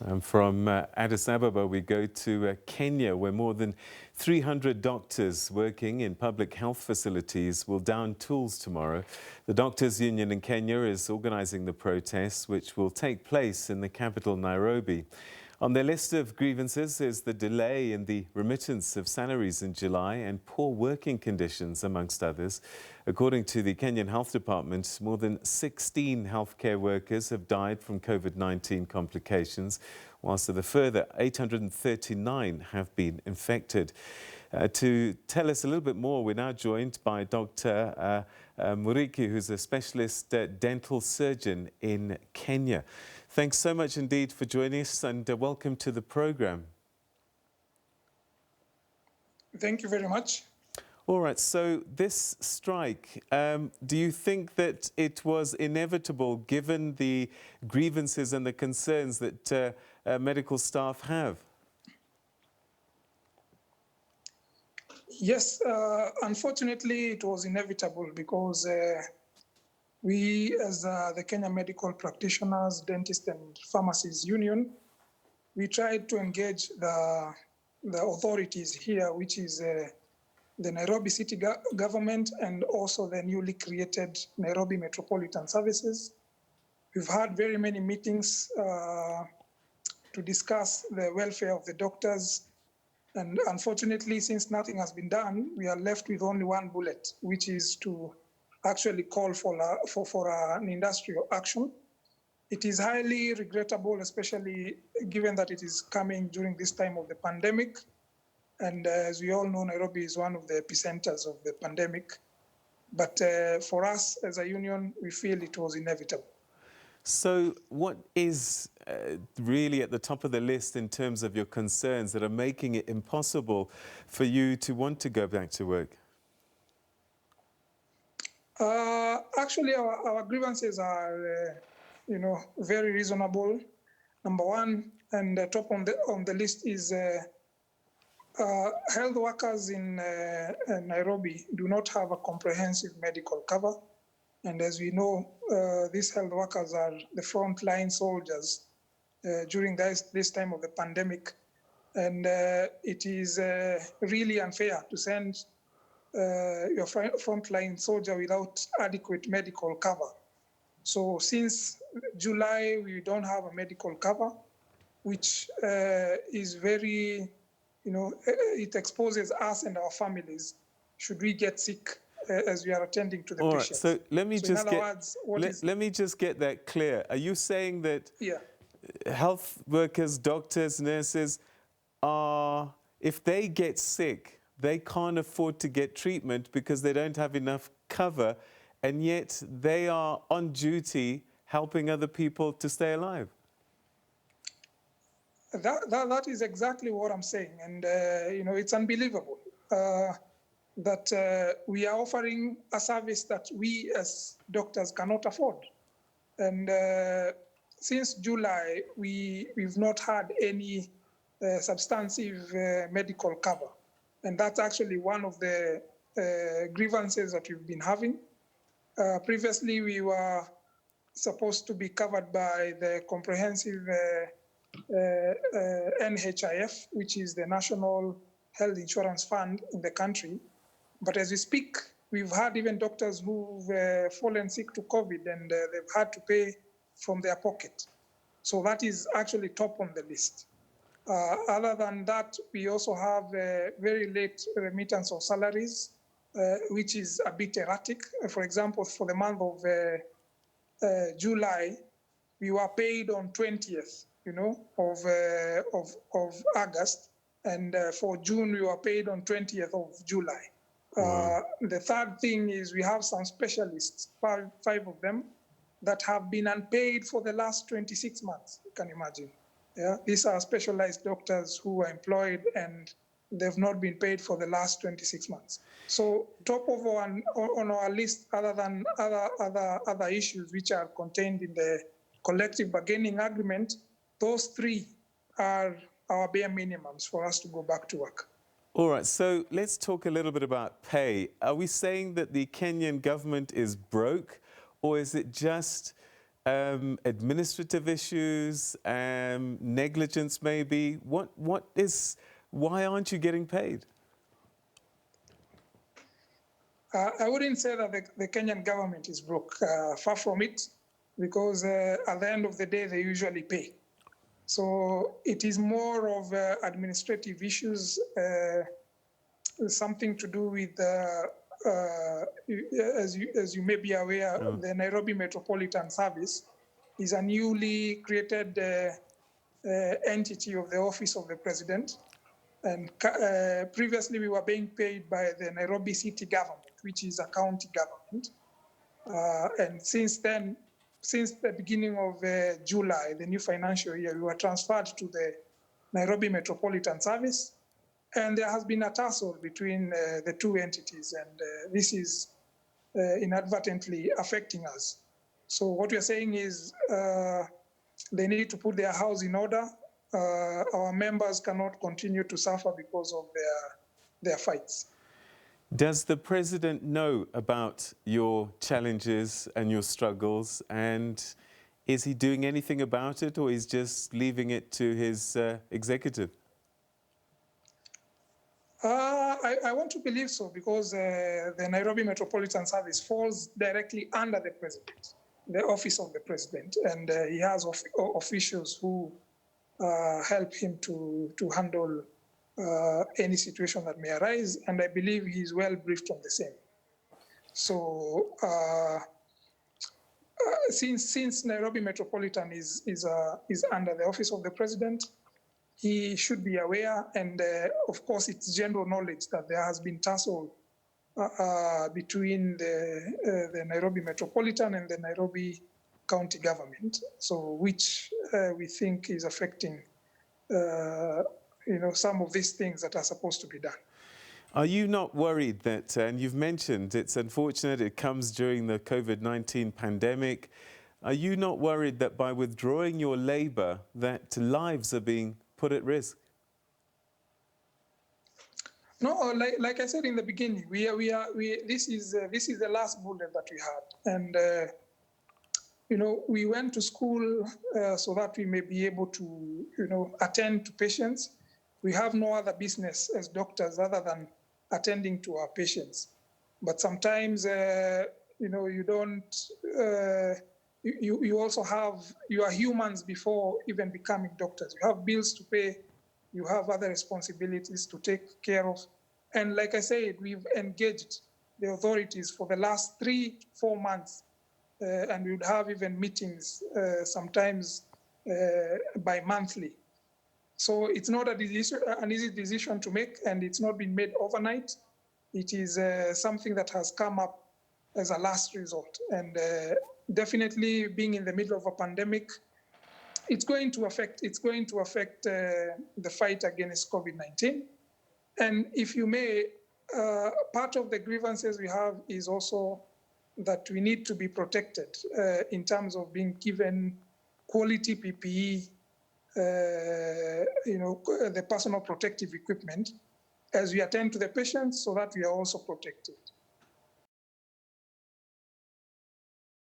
And from Addis Ababa, we go to Kenya, where more than 300 doctors working in public health facilities will down tools tomorrow. The Doctors' Union in Kenya is organising the protests, which will take place in the capital, Nairobi. On their list of grievances is the delay in the remittance of salaries in July and poor working conditions, amongst others. According to the Kenyan Health Department, more than 16 healthcare workers have died from COVID-19 complications, whilst a further 839 have been infected. To tell us a little bit more, we're now joined by Dr Muriuki, who's a specialist dental surgeon in Kenya. Thanks so much indeed for joining us, and welcome to the program. Thank you very much. All right, so this strike, do you think that it was inevitable given the grievances and the concerns that medical staff have? Yes, unfortunately, it was inevitable because we, as the Kenya Medical Practitioners, Dentists and Pharmacists Union, we tried to engage the authorities here, which is the Nairobi City government and also the newly created Nairobi Metropolitan Services. We've had very many meetings to discuss the welfare of the doctors. And unfortunately, since nothing has been done, we are left with only one bullet, which is to actually call for an industrial action. It is highly regrettable, especially given that it is coming during this time of the pandemic. And as we all know, Nairobi is one of the epicenters of the pandemic. But for us as a union, we feel it was inevitable. So what is really at the top of the list in terms of your concerns that are making it impossible for you to want to go back to work? Actually, our grievances are, very reasonable. Number one, and top on the list is health workers in Nairobi do not have a comprehensive medical cover. And as we know, these health workers are the frontline soldiers during this time of the pandemic. And it is really unfair to send your frontline soldier without adequate medical cover. So since July, we don't have a medical cover, which is very, it exposes us and our families should we get sick as we are attending to the patients. All right, so let me just get that clear. Are you saying that health workers, doctors, nurses are, if they get sick, they can't afford to get treatment because they don't have enough cover, and yet they are on duty helping other people to stay alive? That is exactly what I'm saying. And, it's unbelievable that we are offering a service that we as doctors cannot afford. And since July, we've not had any substantive medical cover. And that's actually one of the grievances that we've been having. Previously, we were supposed to be covered by the comprehensive NHIF, which is the National Health Insurance Fund in the country. But as we speak, we've had even doctors who've fallen sick to COVID and they've had to pay from their pocket. So that is actually top on the list. Other than that, we also have very late remittance of salaries, which is a bit erratic. For example, for the month of July, we were paid on 20th, of August, and for June we were paid on 20th of July. Wow. The third thing is we have some specialists, five of them, that have been unpaid for the last 26 months. You can imagine. Yeah, these are specialized doctors who are employed and they've not been paid for the last 26 months. So top of on our list, other than other issues which are contained in the collective bargaining agreement, those three are our bare minimums for us to go back to work. All right, so let's talk a little bit about pay. Are we saying that the Kenyan government is broke, or is it just administrative issues, negligence maybe? Why aren't you getting paid? I wouldn't say that the Kenyan government is broke. Far from it, because at the end of the day, they usually pay. So it is more of administrative issues, something to do with, as you may be aware, the Nairobi Metropolitan Service is a newly created entity of the Office of the President. And previously, we were being paid by the Nairobi city government, which is a county government. And since then, since the beginning of July, the new financial year, we were transferred to the Nairobi Metropolitan Service. And there has been a tussle between the two entities, and this is inadvertently affecting us. So what we are saying is they need to put their house in order. Our members cannot continue to suffer because of their fights. Does the president know about your challenges and your struggles, and is he doing anything about it, or is just leaving it to his executive? I want to believe so, because the Nairobi Metropolitan Service falls directly under the president, the office of the president, and he has officials who help him to handle any situation that may arise, and I believe he's well briefed on the same. So since Nairobi Metropolitan is under the office of the president, he should be aware, and of course it's general knowledge that there has been tussle between the Nairobi Metropolitan and the Nairobi County government, so which we think is affecting some of these things that are supposed to be done. Are you not worried that, and you've mentioned it's unfortunate it comes during the COVID-19 pandemic, are you not worried that by withdrawing your labor that lives are being put at risk? No, like I said in the beginning, this is the last bullet that we had, and we went to school so that we may be able to attend to patients. We have no other business as doctors other than attending to our patients. But sometimes you don't. You also have, you are humans before even becoming doctors. You have bills to pay, you have other responsibilities to take care of. And like I said, we've engaged the authorities for the last 3 to 4 months, and we would have even meetings sometimes bi-monthly. So it's not an easy decision to make, and it's not been made overnight. It is something that has come up as a last resort. And definitely being in the middle of a pandemic, it's going to affect the fight against COVID-19. And if you may, part of the grievances we have is also that we need to be protected in terms of being given quality PPE, the personal protective equipment as we attend to the patients, so that we are also protected.